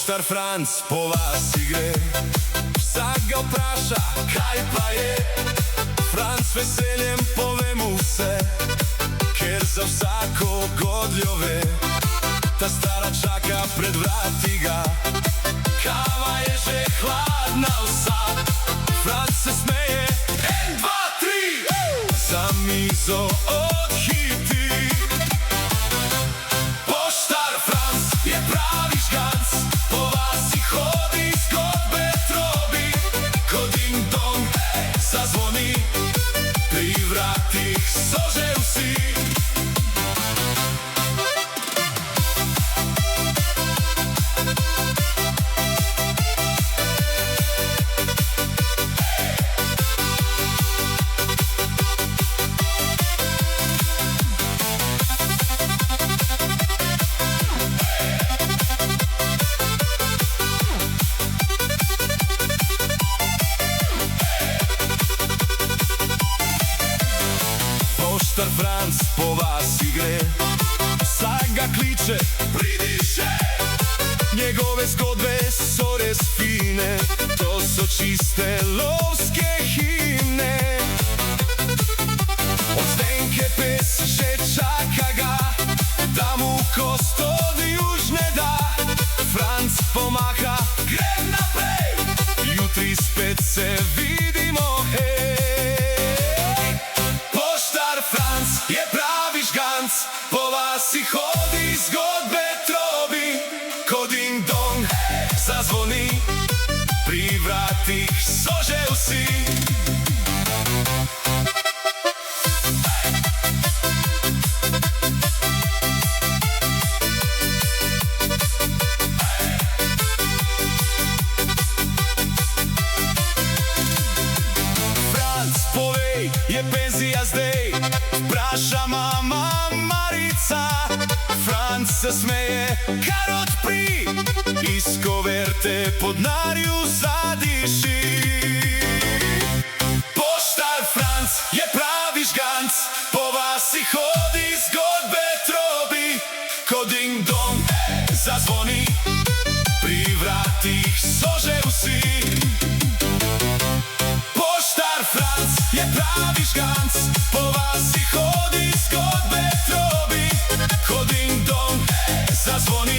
Poštar Franc po vas igre, vsak ga vpraša, kaj pa je. Franc veseljem pove mu vse, ker za vsako godljo ve. Ta stara čaka pred vrati ga, kava je že hladna vsa. Franc se smeje, 1, 2, 3, za mizo odhiti. Poštar Franc je pravi žganc, po vasi hodi, zgodbe trobi. Ko ding dong zazvoni, pri vratih so že vsi. Poštar Franc po vasi gre, vsak ga kliče, pridi še. Njegove zgodbe so res fine, to so čiste lovske himne. Od Zdenke pes že čaka ga, da mu kost od južne da. Franc pomaha, grem naprej, jutri spet se vidimo, Franc je pravi žganc, po vasi hodi, zgodbe trobi. Ko ding dong zazvoni, pri vratih so že vsi. Franc povej, je penzija zdaj, vpraša mama Marica. Franc se smeje, kar odpri, iz koverte po denarju zadiši. Poštar Franc je pravi žganc, po vasi hodi, zgodbe trobi. Ko ding dong zazvoni, pri vratih so že vsi. Poštar Franc je pravi žganc, po vasi hodi, zgodbe trobi. Ko ding dong zazvoni,